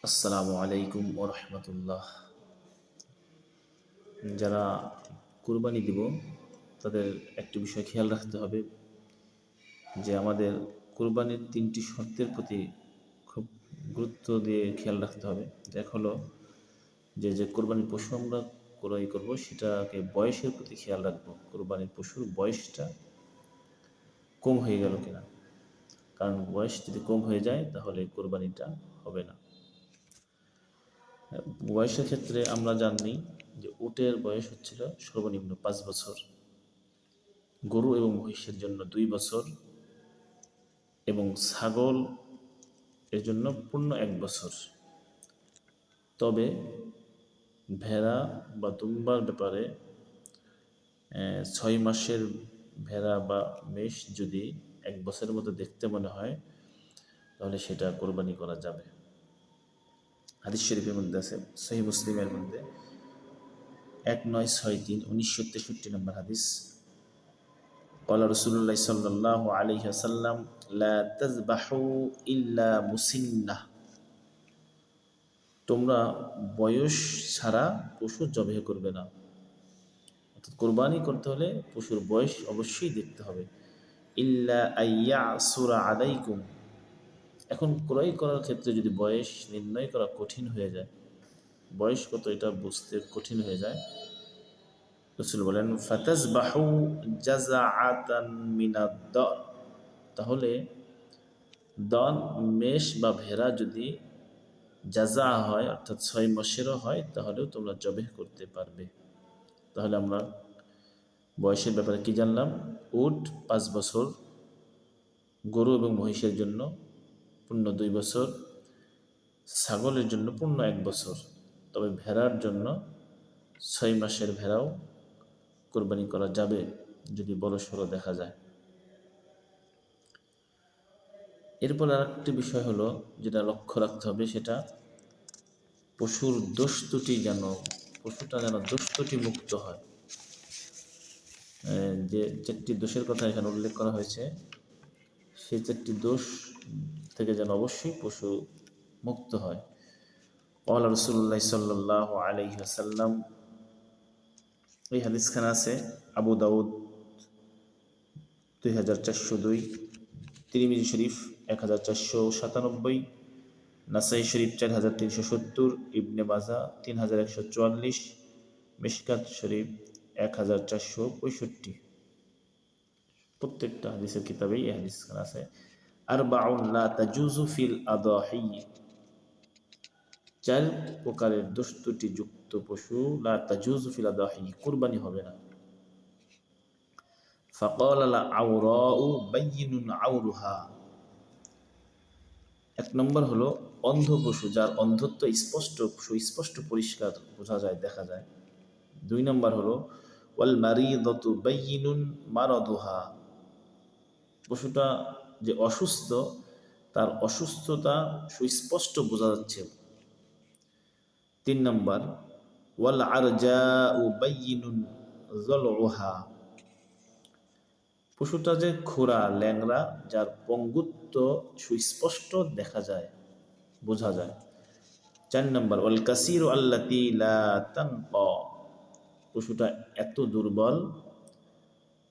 আসসালামু আলাইকুম ওয়া রাহমাতুল্লাহ। যারা কুরবানি দিব তাদের একটি বিষয় খেয়াল রাখতে হবে যে আমাদের কুরবানির 3টি শর্তের প্রতি খুব গুরুত্ব দিয়ে খেয়াল রাখতে হবে। এক হলো যে কোরবানির পশু আমরা ক্রয় করব সেটাকে বয়সের প্রতি খেয়াল রাখবো, কোরবানির পশুর বয়সটা কম হয়ে গেল কিনা, কারণ বয়স যদি কম হয়ে যায় তাহলে কোরবানিটা হবে না। বয়সের ক্ষেত্রে আমরা জানি যে উটের বয়স হচ্ছিল সর্বনিম্ন 5 বছর, গরু এবং মহিষের জন্য 2 বছর এবং ছাগল এর জন্য পূর্ণ 1 বছর। তবে ভেড়া বা দুম্বার ব্যাপারে 6 মাসের ভেড়া বা মেষ যদি 1 বছরের মতো দেখতে মনে হয় তাহলে সেটা কোরবানি করা যাবে। হাদিস শরীফের মধ্যে আছে, সহিহ মুসলিমের মধ্যে 1963 নম্বর হাদিস, قال رسول الله صلى الله عليه وسلم لا تذبحوا إلا مسنة, তোমরা বয়স ছাড়া পশু জবাই করবে না। অর্থাৎ কোরবানি করতে হলে পশুর বয়স অবশ্যই দেখতে হবে। ইল্লা আইয়াসুরা আলাইকুম, এখন ক্রয় করার ক্ষেত্রে যদি বয়স নির্ণয় করা কঠিন হয়ে যায়, বয়স কত এটা বুঝতে কঠিন হয়ে যায়, রাসূল বলেন ফাতাজবাহু জাযাআতান মিনাদ-দান, তাহলে দান মেষ বা ভেড়া যদি জাযা হয় অর্থাৎ 6 মাসেরও হয় তাহলেও তোমরা জবাই করতে পারবে। তাহলে আমরা বয়সের ব্যাপারে কি জানলাম? উট 5 বছর, গরু এবং মহিষের জন্য পূর্ণ 2 বছর, ছাগলের জন্য পূর্ণ 1 বছর। তবে ভেড়ার জন্য 6 মাসের ভেড়াও কোরবানি করা যাবে যদি বড়সড় দেখা যায়। এরপর আরেকটি বিষয় হলো যেটা লক্ষ্য রাখতে হবে, সেটা পশুর দোষ পশুটা যেন দোষ ত্রুটি মুক্ত হয়। যে 4টি দোষের কথা এখানে উল্লেখ করা হয়েছে সেই 4টি দোষ থেকে যেন অবশ্যই পশু মুক্ত হয়। ক্বালা রাসূলুল্লাহ সাল্লাল্লাহু আলাইহি ওয়াসাল্লাম, এই হাদিসখানা আছে আবু দাউদ 2402, তিরমিজি শরীফ 1497, নাসাই শরীফ 4370, ইবনে মাজাহ 3144, মিশকাত শরীফ 1465। প্রত্যেকটা হাদিসের কিতাবেই এই হাদিসখানা আছে। আরবাউন লা তাজুজু ফিল আদাহি, 4 প্রকারের দোষ ত্রুটি যুক্ত পশু লা তাজুজু ফিল আদাহি, কুরবানি হবে না। ফাকাল লা আওরাউ বাইয়িনুন আওরুহা, 1 নম্বর হলো অন্ধ পশু, যার অন্ধত্ব সুস্পষ্ট পরিষ্কার বোঝা যায়, দেখা যায়। 2 নম্বর হলো ওয়াল মারিদাতু বাইয়িনুন মারাদুহা, পশুটা যে অসুস্থ তার অসুস্থতা সুস্পষ্ট বোঝা যাচ্ছে। 3 নম্বর ওয়াল আরজাউ বাইয়িনুন যালউহা, পশুটা যে খোঁড়া ল্যাংড়া, যার পঙ্গুত্ব সুস্পষ্ট দেখা যায়, বোঝা যায়। 4 নম্বর ওয়াল কাসীরু আল্লাতী লা তানকা, পশুটা এত দুর্বল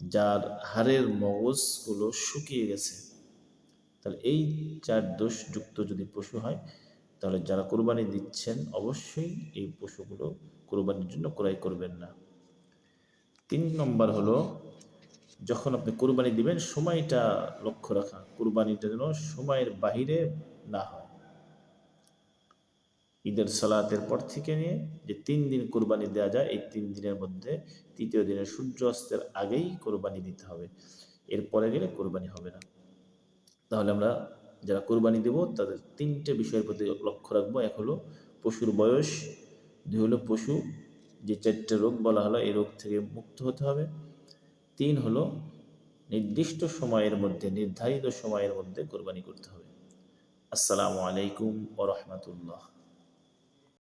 যার হাড়ের মগজগুলো শুকিয়ে গেছে। তাহলে এই 4 দোষযুক্ত যদি পশু হয় তাহলে যারা কোরবানি দিচ্ছেন অবশ্যই এই পশুগুলো কোরবানির জন্য ক্রয় করবেন না। 3 নম্বর হলো যখন আপনি কোরবানি দিবেন সময়টা লক্ষ্য রাখা, কোরবানিটা যেন সময়ের বাহিরে না হয়। ঈদের সালাতের পর থেকে নিয়ে যে 3 দিন কোরবানি দেওয়া যায়, এই 3 দিনের মধ্যে 3য় দিনের সূর্য অস্তের আগেই কোরবানি দিতে হবে, এরপরে গেলে কোরবানি হবে না। তাহলে আমরা যারা কোরবানি দেব তাদের 3টে বিষয়ের প্রতি লক্ষ্য রাখবো। 1 হলো পশুর বয়স, 2 হলো পশু যে 4টে রোগ বলা হলো এই রোগ থেকে মুক্ত হতে হবে, 3 হলো নির্দিষ্ট সময়ের মধ্যে, নির্ধারিত সময়ের মধ্যে কোরবানি করতে হবে। আসসালামু আলাইকুম ওয়া রাহমাতুল্লাহ।